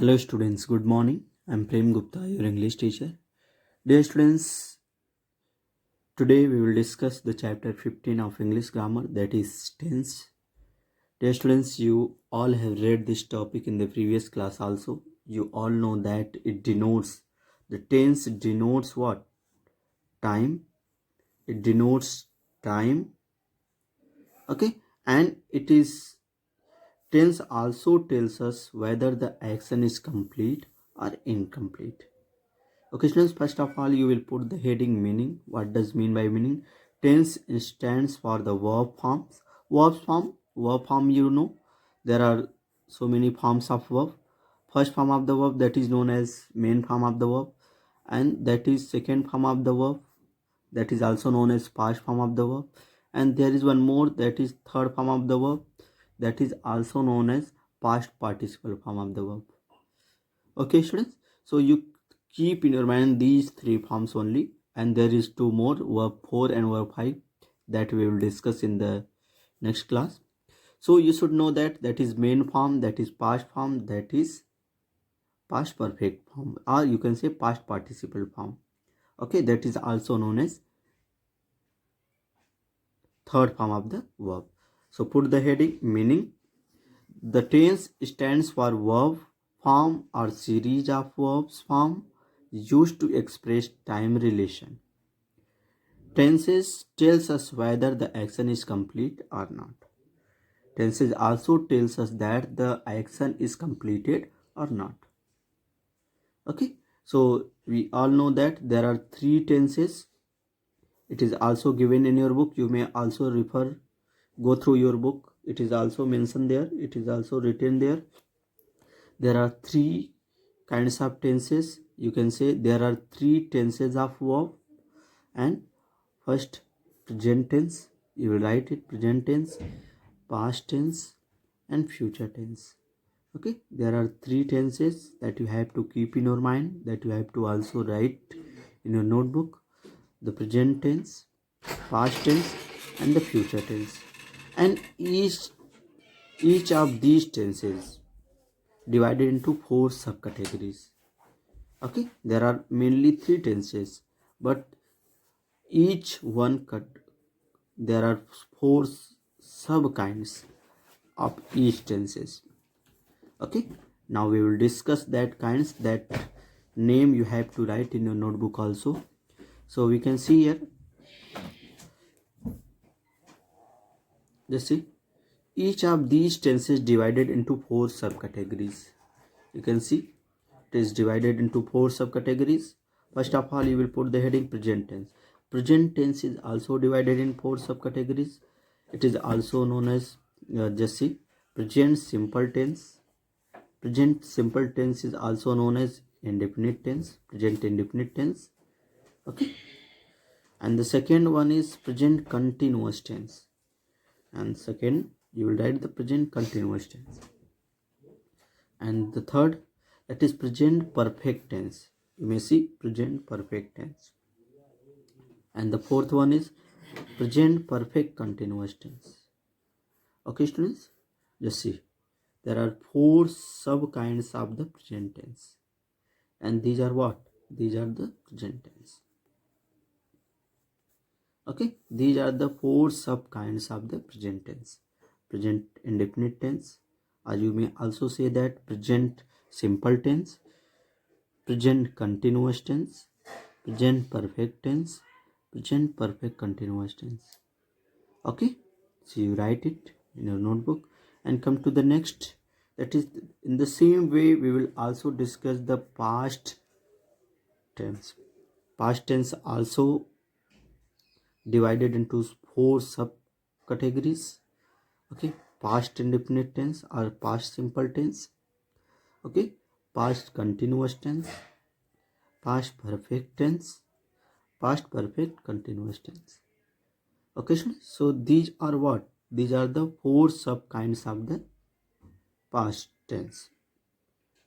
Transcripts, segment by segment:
Hello students, good morning. I'm Prem Gupta, your English teacher. Dear students, today we will discuss the chapter 15 of English grammar, that is tense. Dear students, you all have read this topic in the previous class also. You all know that the tense denotes what? Time. It denotes time. Okay, and tense also tells us whether the action is complete or incomplete. Okay, students, first of all, you will put the heading meaning. What does mean by meaning? Tense stands for the verb forms. Verb form, there are so many forms of verb. First form of the verb, that is known as main form of the verb, and that is second form of the verb, that is also known as past form of the verb, and there is one more, that is third form of the verb, that is also known as past participle form of the verb. Okay, students, so you keep in your mind these three forms only, and there is two more, verb 4 and verb 5, that we will discuss in the next class. So you should know that is main form, that is past form, that is past perfect form, or you can say past participle form. Okay, that is also known as third form of the verb. So put the heading meaning. The tense stands for verb form or series of verbs form used to express time relation. Tenses tells us whether the action is complete or not. Tenses also tells us that the action is completed or not. Okay, so we all know that there are three tenses. It is also given in your book. You may also go through your book. It is also mentioned there. It is also written there. There are three kinds of tenses. You can say there are three tenses of verb, and first present tense, you will write it present tense, past tense, and future tense. Okay, there are three tenses that you have to keep in your mind, that you have to also write in your notebook: the present tense, past tense, and the future tense. And each of these tenses divided into four subcategories. Okay, there are mainly three tenses, but each one there are four sub kinds of each tenses. Okay, now we will discuss that kinds, that name you have to write in your notebook also. So we can see here, just see, each of these tenses divided into four subcategories. You can see it is divided into four subcategories. First of all, you will put the heading present tense. Present tense is also divided in four subcategories. It is also known as just see, present simple tense. Present simple tense is also known as indefinite tense, present indefinite tense. Okay, and the second one is present continuous tense. And second, you will write the present continuous tense. And the third, that is present perfect tense. You may see present perfect tense. And the fourth one is present perfect continuous tense. Okay, students, just see, there are four sub kinds of the present tense, and these are what? These are the present tense. Okay, these are the four sub kinds of the present tense: present indefinite tense, or you may also say that present simple tense, present continuous tense, present perfect tense, present perfect continuous tense. Okay, so you write it in your notebook and come to the next. That is, in the same way we will also discuss the past tense. Past tense also divided into four subcategories. Okay, past indefinite tense or past simple tense. Okay, past continuous tense, past perfect tense, past perfect continuous tense. Okay, so these are what? These are the four sub kinds of the past tense.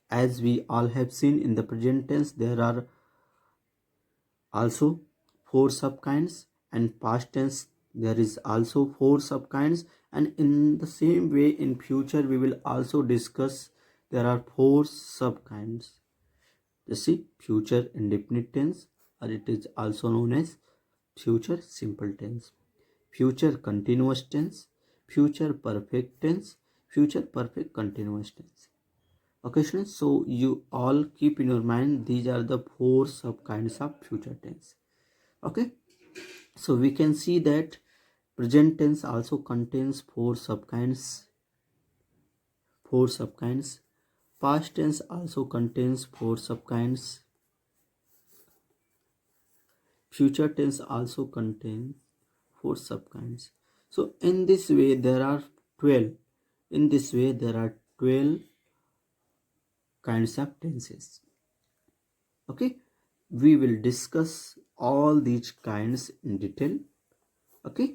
As we all have seen, in the present tense there are also four sub kinds, and past tense there is also four sub kinds, and in the same way in future we will also discuss there are 4 subkinds. You see, future indefinite tense, or it is also known as future simple tense, future continuous tense, future perfect tense, future perfect continuous tense. Okay, students, so you all keep in your mind these are the 4 subkinds of future tense. Okay, so we can see that present tense also contains 4 subkinds. Past tense also contains 4 subkinds. Future tense also contains 4 subkinds. So in this way there are 12. In this way there are 12 kinds of tenses. Okay, we will discuss all these kinds in detail. Okay,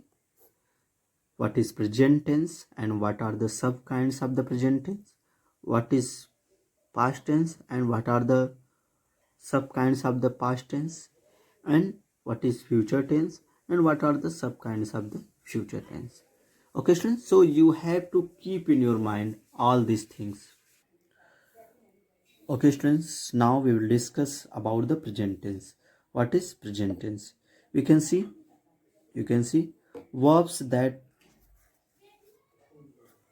what is present tense and what are the subkinds of the present tense, what is past tense and what are the subkinds of the past tense, and what is future tense and what are the subkinds of the future tense. Okay, students, so you have to keep in your mind all these things. Okay, students, now we will discuss about the present tense. What is present tense? You can see verbs that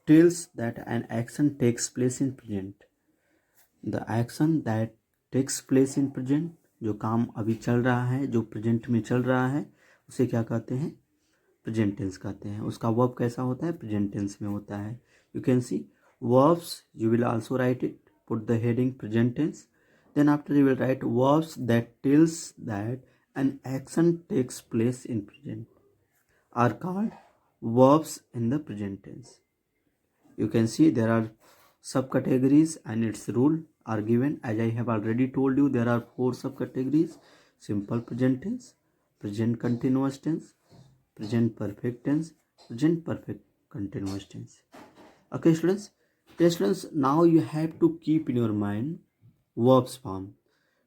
tells that an action takes place in present. The action that takes place in present, जो काम अभी चल रहा है, जो present में चल रहा है, उसे क्या कहते हैं? प्रेजेंट टेंस कहते हैं. उसका वर्ब कैसा होता है? प्रेजेंट टेंस में होता है. You can see verbs, you will also write it, put the heading present tense, then after you will write verbs that tells that an action takes place in present are called verbs in the present tense. You can see there are subcategories and its rule are given. As I have already told you, there are 4 subcategories: simple present tense, present continuous tense, present perfect tense, present perfect continuous tense. Okay, students. Dear students, now you have to keep in your mind verbs form.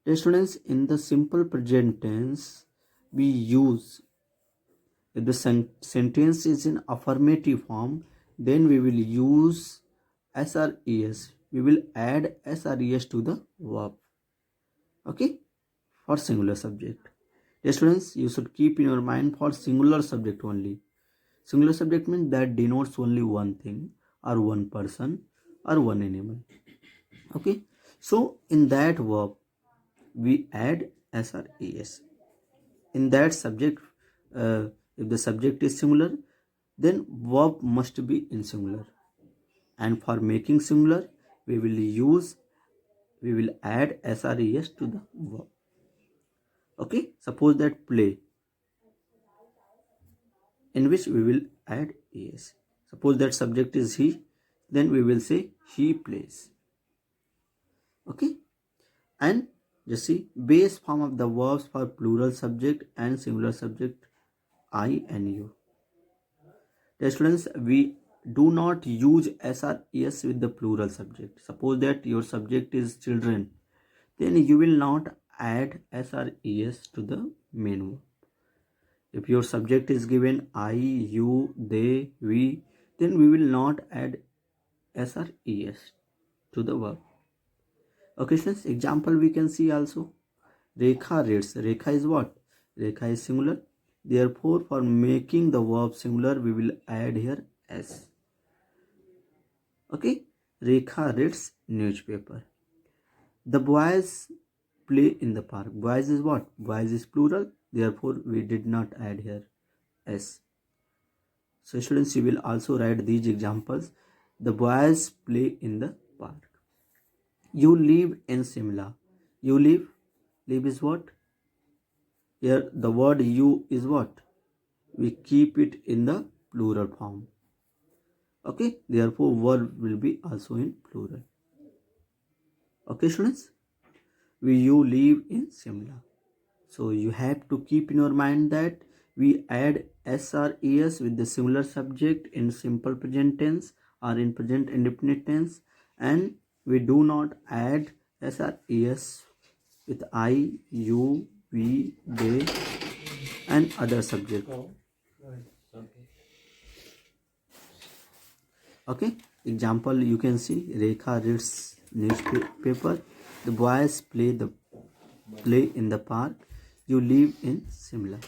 Dear students, in the simple present tense, we use, if the sentence is in affirmative form, then we will use SRES. We will add SRES to the verb. Okay, for singular subject. Dear students, you should keep in your mind for singular subject only. Singular subject means that denotes only one thing or one person or one animal. Okay, so in that verb we add SRES. In that subject, if the subject is singular, then verb must be in singular. And for making singular, we will add SRES to the verb. Okay, suppose that play, in which we will add es. Suppose that subject is he, then we will say he plays. Okay, and just see base form of the verbs for plural subject and singular subject I and you. Dear students, we do not use SRES with the plural subject. Suppose that your subject is children, then you will not add SRES to the main verb. If your subject is given I, you, they, we, then we will not add SRES to the verb. Okay, students, example we can see also. Rekha reads. Rekha is what? Rekha is singular. Therefore, for making the verb singular, we will add here S. Okay, Rekha reads newspaper. The boys play in the park. Boys is what? Boys is plural. Therefore, we did not add here S. So, students, you will also write these examples. The boys play in the park. You live in Simla. You live. Live is what? Here, the word you is what? We keep it in the plural form. Okay, therefore, verb will be also in plural. Okay, students, you live in Simla. So you have to keep in your mind that we add SRES with the singular subject in simple present tense or in present indefinite tense, and we do not add SRES with I, you, we, they, and other subject. Okay, example you can see Rekha reads newspaper. The boys play in the park. You live in Simla.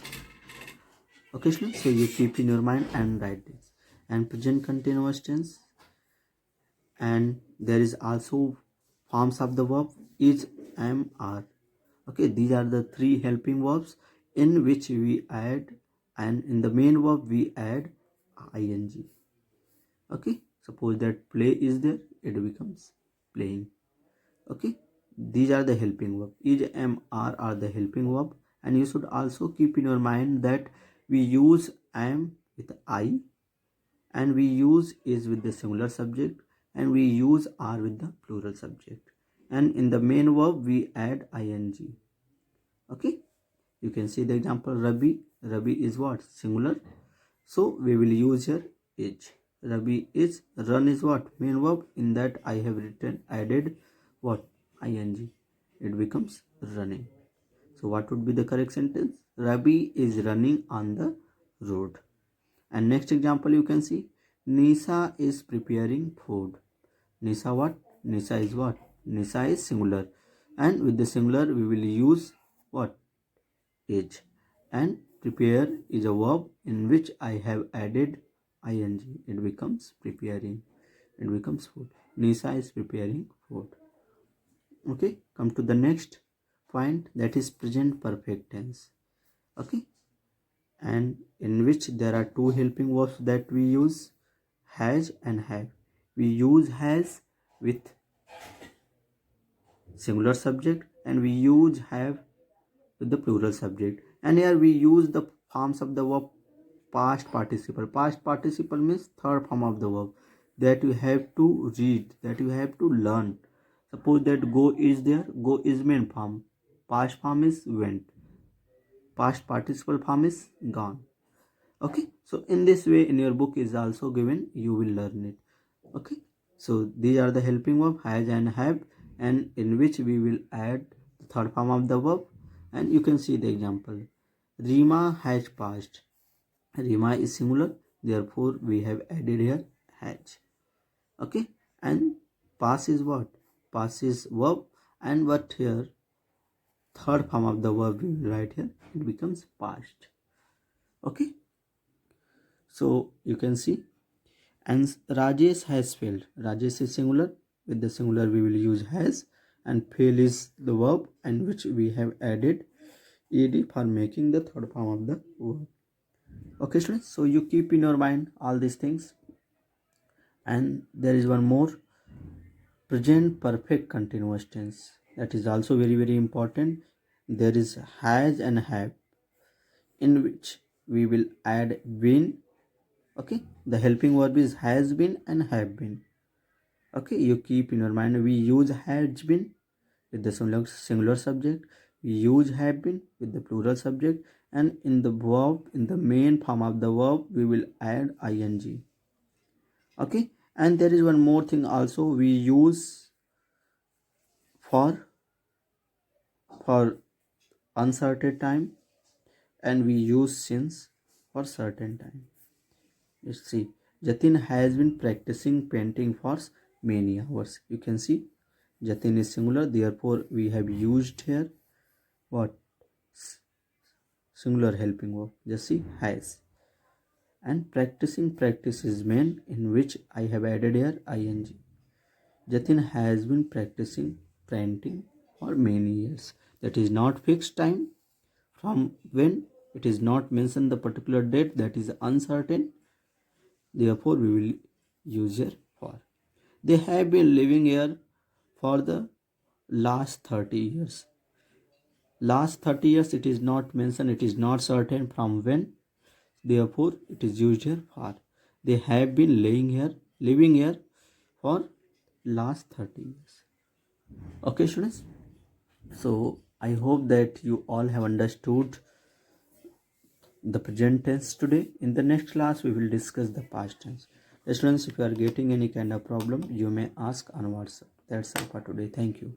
Okay, so you keep in your mind and write this. And present continuous tense. And there is also forms of the verb is, am, are. Okay, these are the three helping verbs in which we add, and in the main verb we add ing. Okay, suppose that play is there, it becomes playing. Okay, these are the helping verb. Is, am, are the helping verb. And you should also keep in your mind that we use am with I, and we use is with the singular subject, and we use are with the plural subject, and in the main verb we add ing. Okay, you can see the example. Rabi is what? Singular, so we will use here is. Rabi is. Run is what? Main verb. In that I have added what? ing. It becomes running. So what would be the correct sentence? Rabi is running on the road. And next example you can see, Nisa is preparing food. Nisa what? Nisa is what? Nisa is singular, and with the singular we will use what? Is. And prepare is a verb in which I have added ing. It becomes preparing. It becomes food. Nisa is preparing food. Okay, come to the next point, that is present perfect tense. Okay, and in which there are two helping verbs that we use, has and have. We use has with singular subject, and we use have with the plural subject. And here we use the forms of the verb past participle. Past participle means third form of the verb that you have to read, that you have to learn. Suppose that go is there, go is main form, past form is went, past participle form is gone. Okay, so in this way in your book is also given, you will learn it. Okay, so these are the helping verb has and have, and in which we will add the third form of the verb. And you can see the example. Rima has passed. Rima is singular, therefore we have added here has. Okay, and pass is what? Pass is verb, and what here? Third form of the verb we will write here, it becomes past. Okay, so you can see. And Rajesh has failed. Rajesh is singular. With the singular we will use has, and fail is the verb and which we have added ed for making the third form of the verb. Okay, students, so you keep in your mind all these things. And there is one more, present perfect continuous tense, that is also very important. There is has and have, in which we will add been. Okay, the helping verb is has been and have been. Okay, you keep in your mind, we use has been with the singular subject, we use have been with the plural subject, and in the verb, in the main form of the verb, we will add ing. Okay, and there is one more thing also, we use for uncertain time, and we use since for certain time. Let's see, Jatin has been practicing painting for many hours. You can see Jatin is singular, therefore we have used here what? Singular helping verb. Just see has. And practicing, practice is main, in which I have added here ing. Jatin has been practicing painting for many years. That is not fixed time from when, it is not mentioned the particular date, that is uncertain. Therefore we will use here for. They have been living here for the last 30 years. Last 30 years, it is not mentioned, it is not certain from when. Therefore it is used here for. They have been living here for last 30 years. Okay, students, so I hope that you all have understood the present tense today. In the next class we will discuss the past tense. Students, if you are getting any kind of problem, you may ask on WhatsApp. That's all for today. Thank you.